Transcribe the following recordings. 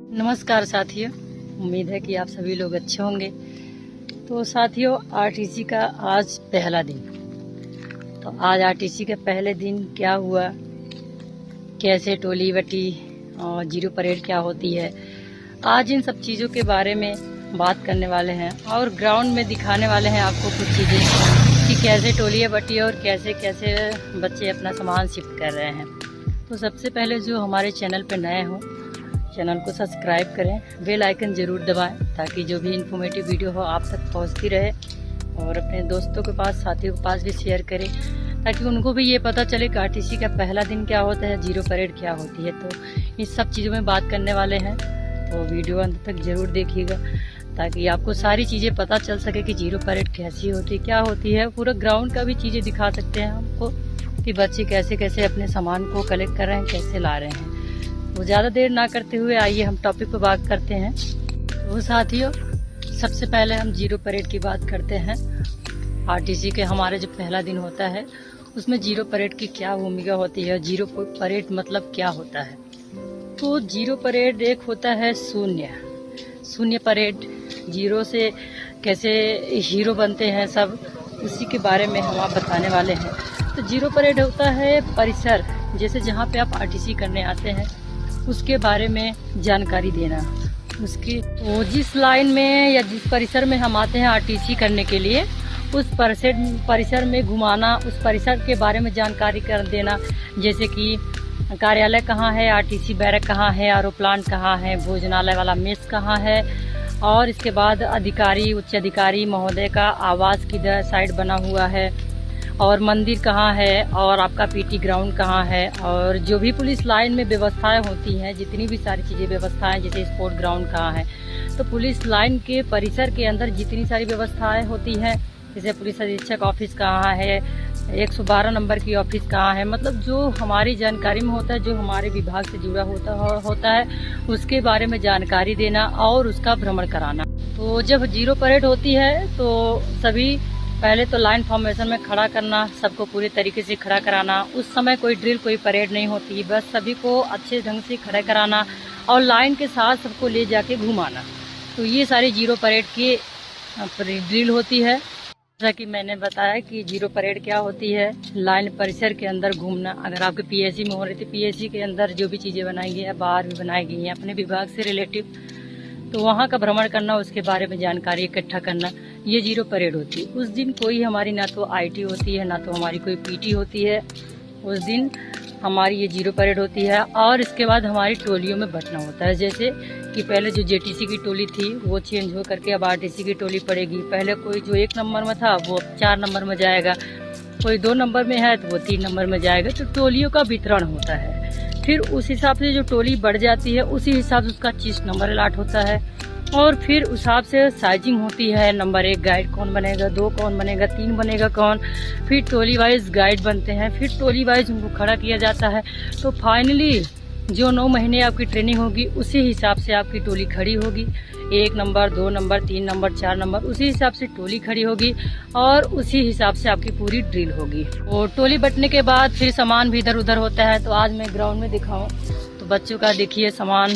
नमस्कार साथियों, उम्मीद है कि आप सभी लोग अच्छे होंगे। तो साथियों, आरटीसी का आज पहला दिन। तो आज आरटीसी के पहले दिन क्या हुआ, कैसे टोली बटी और जीरो परेड क्या होती है, आज इन सब चीज़ों के बारे में बात करने वाले हैं और ग्राउंड में दिखाने वाले हैं आपको कुछ चीज़ें कि कैसे टोलियाँ बटी और कैसे कैसे बच्चे अपना सामान शिफ्ट कर रहे हैं। तो सबसे पहले जो हमारे चैनल पर नए हों, चैनल को सब्सक्राइब करें, बेल आइकन ज़रूर दबाएं ताकि जो भी इन्फॉर्मेटिव वीडियो हो आप तक पहुंचती रहे, और अपने दोस्तों के पास, साथियों के पास भी शेयर करें ताकि उनको भी ये पता चले कि आरटीसी का पहला दिन क्या होता है, जीरो परेड क्या होती है। तो इस सब चीज़ों में बात करने वाले हैं, तो वीडियो अंत तक ज़रूर देखिएगा ताकि आपको सारी चीज़ें पता चल सके कि जीरो परेड कैसी होती है, क्या होती है। पूरा ग्राउंड का भी चीज़ें दिखा सकते हैं हमको कि बच्चे कैसे कैसे अपने सामान को कलेक्ट कर रहे हैं, कैसे ला रहे हैं। वो ज़्यादा देर ना करते हुए आइए हम टॉपिक पर बात करते हैं। तो साथियों, सबसे पहले हम जीरो परेड की बात करते हैं। आरटीसी के हमारे जो पहला दिन होता है उसमें जीरो परेड की क्या भूमिका होती है, जीरो परेड मतलब क्या होता है। तो जीरो परेड एक होता है शून्य परेड। जीरो से कैसे हीरो बनते हैं सब, उसी के बारे में हम आप बताने वाले हैं। तो जीरो परेड होता है परिसर, जैसे जहाँ पे आप आरटीसी करने आते हैं उसके बारे में जानकारी देना। उसकी वो जिस लाइन में या जिस परिसर में हम आते हैं आरटीसी करने के लिए, उस परिसर में घुमाना, उस परिसर के बारे में जानकारी कर देना। जैसे कि कार्यालय कहाँ है, आरटीसी बैरक कहाँ है, आरओ प्लांट कहाँ है, भोजनालय वाला मेस कहाँ है, और इसके बाद अधिकारी, उच्च अधिकारी महोदय का आवास किधर साइड बना हुआ है, और मंदिर कहाँ है, और आपका पीटी ग्राउंड कहाँ है, और जो भी पुलिस लाइन में व्यवस्थाएं होती हैं, जितनी भी सारी चीज़ें व्यवस्थाएं, जैसे स्पोर्ट ग्राउंड कहाँ है, तो पुलिस लाइन के परिसर के अंदर जितनी सारी व्यवस्थाएं होती हैं, जैसे पुलिस अधीक्षक ऑफिस कहाँ है, 112 नंबर की ऑफिस कहाँ है, मतलब जो हमारी जानकारी में होता है, जो हमारे विभाग से जुड़ा होता है, उसके बारे में जानकारी देना और उसका भ्रमण कराना। तो जब जीरो परेड होती है तो सभी पहले तो लाइन फॉर्मेशन में खड़ा करना, सबको पूरे तरीके से खड़ा कराना। उस समय कोई ड्रिल, कोई परेड नहीं होती, बस सभी को अच्छे ढंग से खड़ा कराना और लाइन के साथ सबको ले जाके घुमाना। तो ये सारी जीरो परेड की ड्रिल होती है। जैसा कि मैंने बताया कि जीरो परेड क्या होती है, लाइन परिसर के अंदर घूमना। अगर आपके पीएससी में हो रही थी, पीएससी के अंदर जो भी चीज़ें बनाई गई है, बाहर भी बनाई गई हैं अपने विभाग से रिलेटिव, तो वहाँ का भ्रमण करना, उसके बारे में जानकारी इकट्ठा करना, ये जीरो परेड होती है। उस दिन कोई हमारी ना तो आईटी होती है, ना तो हमारी कोई पीटी होती है। उस दिन हमारी ये जीरो परेड होती है। और इसके बाद हमारी टोलियों में बंटना होता है। जैसे कि पहले जो जेटीसी की टोली थी वो चेंज हो करके अब आरटीसी की टोली पड़ेगी। पहले कोई जो 1 नंबर में था वो 4 नंबर में जाएगा, कोई 2 नंबर में है तो वो 3 नंबर में जाएगा। तो टोलियों का वितरण होता है। फिर उस हिसाब से जो टोली बढ़ जाती है उसी हिसाब से उसका चीज नंबर अलाट होता है, और फिर उस हिसाब से साइजिंग होती है। नंबर 1 गाइड कौन बनेगा, 2 कौन बनेगा, 3 बनेगा कौन, फिर टोली वाइज गाइड बनते हैं, फिर टोली वाइज उनको खड़ा किया जाता है। तो फाइनली जो 9 महीने आपकी ट्रेनिंग होगी उसी हिसाब से आपकी टोली खड़ी होगी। 1 नंबर, 2 नंबर, 3 नंबर, 4 नंबर, उसी हिसाब से टोली खड़ी होगी और उसी हिसाब से आपकी पूरी ड्रिल होगी। और टोली बटने के बाद फिर सामान भी इधर उधर होता है। तो आज मैं ग्राउंड में दिखाऊं तो बच्चों का देखिए सामान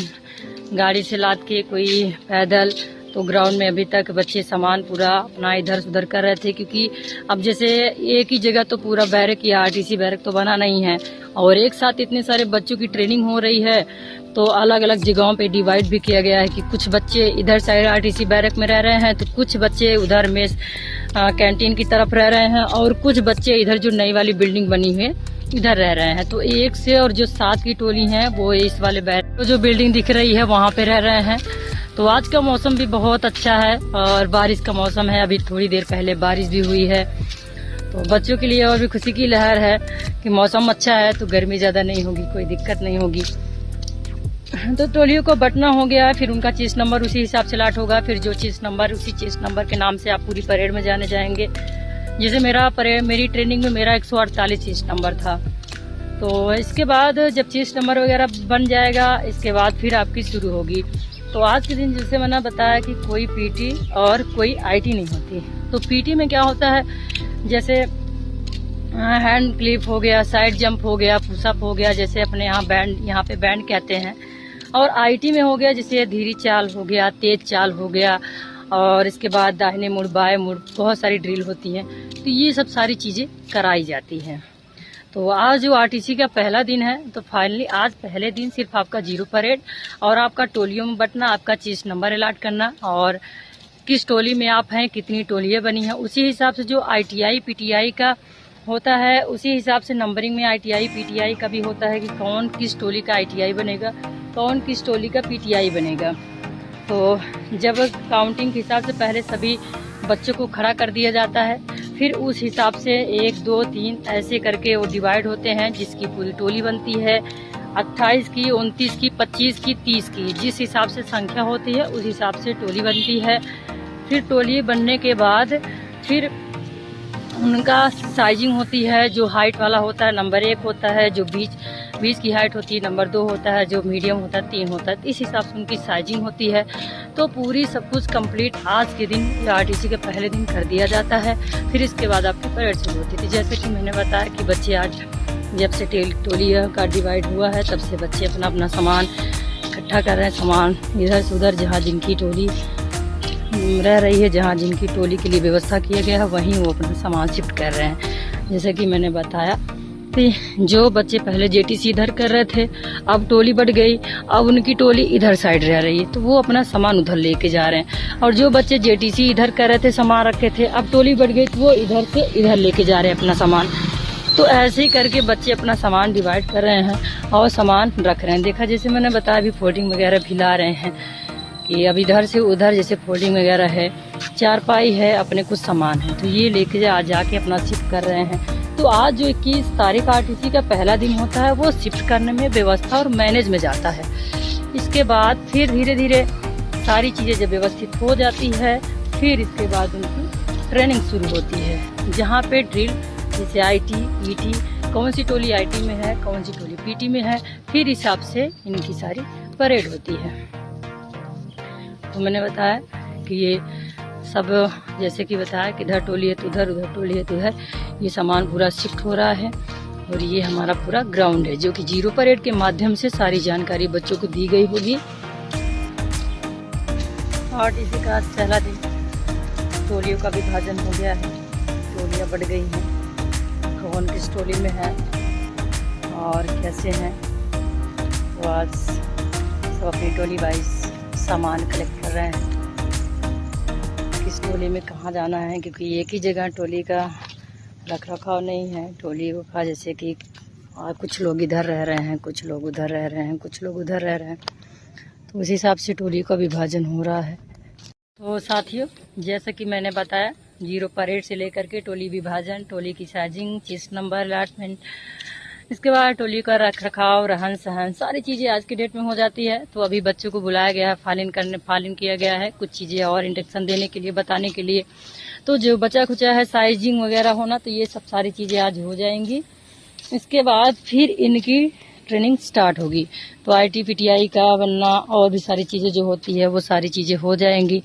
गाड़ी से लाद के, कोई पैदल। तो ग्राउंड में अभी तक बच्चे सामान पूरा अपना इधर उधर कर रहे थे, क्योंकि अब जैसे एक ही जगह तो पूरा बैरक या आरटीसी बैरक तो बना नहीं है, और एक साथ इतने सारे बच्चों की ट्रेनिंग हो रही है। तो अलग अलग जगहों पे डिवाइड भी किया गया है कि कुछ बच्चे इधर साइड आरटीसी बैरक में रह रहे हैं, तो कुछ बच्चे उधर मेस कैंटीन की तरफ रह रहे हैं, और कुछ बच्चे इधर जो नई वाली बिल्डिंग बनी हुई है इधर रह रहे हैं। तो 1 से और जो 7 की टोली है वो इस वाले बैरक तो जो बिल्डिंग दिख रही है वहाँ पे रह रहे हैं। तो आज का मौसम भी बहुत अच्छा है और बारिश का मौसम है। अभी थोड़ी देर पहले बारिश भी हुई है, तो बच्चों के लिए और भी खुशी की लहर है कि मौसम अच्छा है तो गर्मी ज़्यादा नहीं होगी, कोई दिक्कत नहीं होगी। तो टोलियों को बटना हो गया, फिर उनका चीज नंबर उसी हिसाब से लाट होगा। फिर जो चीज नंबर, उसी चीज नंबर के नाम से आप पूरी परेड में जाने जाएंगे। जैसे मेरी ट्रेनिंग में मेरा 148 चीज नंबर था। तो इसके बाद जब चीज नंबर वगैरह बन जाएगा, इसके बाद फिर आपकी शुरू होगी। तो आज के दिन जैसे मैंने बताया कि कोई पीटी और कोई आईटी नहीं होती। तो पीटी में क्या होता है, जैसे हैंड क्लिप हो गया, साइड जंप हो गया, पुशअप हो गया, जैसे अपने यहाँ पे बैंड कहते हैं, और आईटी में हो गया जैसे धीरे चाल हो गया, तेज चाल हो गया, और इसके बाद दाहिने मुड़, बाएं मुड़, बहुत सारी ड्रिल होती हैं। तो ये सब सारी चीज़ें कराई जाती हैं। तो आज जो आरटीसी का पहला दिन है, तो फाइनली आज पहले दिन सिर्फ आपका 0 परेड और आपका टोलियों में बटना, आपका चेस्ट नंबर अलॉट करना, और किस टोली में आप हैं, कितनी टोलियाँ बनी हैं, उसी हिसाब से जो आईटीआई पीटीआई का होता है उसी हिसाब से नंबरिंग में आईटीआई पीटीआई का भी होता है कि कौन किस टोली का आईटीआई बनेगा, कौन किस टोली का पीटीआई बनेगा। तो जब काउंटिंग के हिसाब से पहले सभी बच्चों को खड़ा कर दिया जाता है, फिर उस हिसाब से 1 2 3 ऐसे करके वो डिवाइड होते हैं, जिसकी पूरी टोली बनती है 28 की, 29 की, 25 की, 30 की। जिस हिसाब से संख्या होती है उस हिसाब से टोली बनती है। फिर टोली बनने के बाद फिर उनका साइजिंग होती है। जो हाइट वाला होता है नंबर 1 होता है, जो बीच की हाइट होती है नंबर 2 होता है, जो मीडियम होता है 3 होता है। इस हिसाब से उनकी साइजिंग होती है। तो पूरी सब कुछ कंप्लीट आज के दिन आरटीसी के पहले दिन कर दिया जाता है। फिर इसके बाद आपकी परेड शुरू होती थी। जैसे कि मैंने बताया कि बच्चे आज जब से टोली का डिवाइड हुआ है तब से बच्चे अपना अपना सामान इकट्ठा कर रहे हैं। सामान इधर से उधर जहाँ जिनकी टोली रह रही है, जहाँ जिनकी टोली के लिए व्यवस्था किया गया है, वहीं वो अपना सामान शिफ्ट कर रहे हैं। जैसे कि मैंने बताया कि जो बच्चे पहले जेटीसी इधर कर रहे थे, अब टोली बढ़ गई, अब उनकी टोली इधर साइड रह रही है, तो वो अपना सामान उधर लेके जा रहे हैं। और जो बच्चे जेटीसी इधर कर रहे थे, सामान रखे थे, अब टोली बढ़ गई तो वो इधर से इधर लेके जा रहे हैं अपना सामान। तो ऐसे ही करके बच्चे अपना सामान डिवाइड कर रहे हैं और सामान रख रहे हैं। देखा जैसे मैंने बताया अभी फोल्डिंग वगैरह भी ला रहे हैं कि अब इधर से उधर जैसे फोल्डिंग वगैरह है, चारपाई है, अपने कुछ सामान है, तो ये लेके जाके अपना शिफ्ट कर रहे हैं। तो आज जो 21 तारीख आरटीसी का पहला दिन होता है वो शिफ्ट करने में, व्यवस्था और मैनेज में जाता है। इसके बाद फिर धीरे धीरे सारी चीज़ें जब व्यवस्थित हो जाती है, फिर इसके बाद उनकी ट्रेनिंग शुरू होती है, जहाँ पे ड्रिल जैसे आईटी पीटी, कौन सी टोली आईटी में है, कौन सी टोली पीटी में है, फिर हिसाब से इनकी सारी परेड होती है। तो मैंने बताया कि ये सब जैसे कि बताया कि इधर टोली है तो उधर, उधर टोली है तो उधर, ये सामान पूरा शिफ्ट हो रहा है। और ये हमारा पूरा ग्राउंड है जो कि 0 परेड के माध्यम से सारी जानकारी बच्चों को दी गई होगी। आरटीसी का पहला दिन टोलियों का विभाजन हो गया है, टोलियाँ बढ़ गई हैं, कौन किस टोली में है और कैसे हैं। तो आज सब अपनी टोली वाइज सामान कलेक्ट कर रहे हैं, किस टोली में कहाँ जाना है, क्योंकि एक ही जगह टोली का रख रखाव नहीं है। टोली का जैसे कि कुछ लोग इधर रह रहे हैं, कुछ लोग उधर रह रहे हैं, कुछ लोग उधर रह रहे हैं, तो उस हिसाब से टोली का विभाजन हो रहा है। तो साथियों जैसा कि मैंने बताया 0 परेड से लेकर के टोली विभाजन, टोली की साइजिंग, चेस्ट नंबर अलॉटमेंट, इसके बाद टोली का रख रखाव, रहन सहन, सारी चीज़ें आज के डेट में हो जाती है। तो अभी बच्चों को बुलाया गया है, फालिन किया गया है, कुछ चीज़ें और इंडक्शन देने के लिए, बताने के लिए। तो जो बचा खुचा है साइजिंग वगैरह होना, तो ये सब सारी चीज़ें आज हो जाएंगी। इसके बाद फिर इनकी ट्रेनिंग स्टार्ट होगी। तो आईटी पीटीआई का बनना और भी सारी चीज़ें जो होती है वो सारी चीज़ें हो जाएंगी।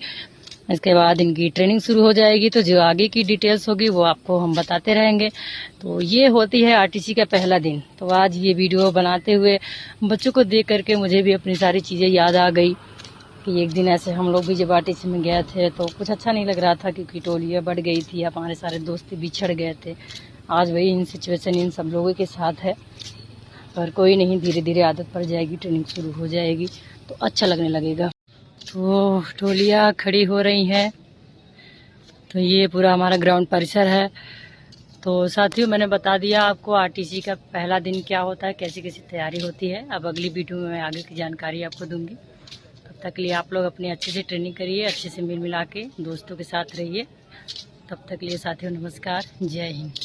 इसके बाद इनकी ट्रेनिंग शुरू हो जाएगी। तो जो आगे की डिटेल्स होगी वो आपको हम बताते रहेंगे। तो ये होती है आरटीसी का पहला दिन। तो आज ये वीडियो बनाते हुए बच्चों को देख करके मुझे भी अपनी सारी चीज़ें याद आ गई कि एक दिन ऐसे हम लोग भी जब आरटीसी में गए थे तो कुछ अच्छा नहीं लग रहा था, क्योंकि टोलियाँ बढ़ गई थी, हमारे सारे दोस्त बिछड़ गए थे। आज वही इन सिचुएशन इन सब लोगों के साथ है, पर कोई नहीं, धीरे धीरे आदत पड़ जाएगी, ट्रेनिंग शुरू हो जाएगी तो अच्छा लगने लगेगा। तो टोलियाँ खड़ी हो रही हैं। तो ये पूरा हमारा ग्राउंड परिसर है। तो साथियों मैंने बता दिया आपको आरटीसी का पहला दिन क्या होता है, कैसी कैसी तैयारी होती है। अब अगली वीडियो में मैं आगे की जानकारी आपको दूंगी। तब तक के लिए आप लोग अपनी अच्छे से ट्रेनिंग करिए, अच्छे से मिल मिला के दोस्तों के साथ रहिए। तब तक के लिए साथियों नमस्कार, जय हिंद।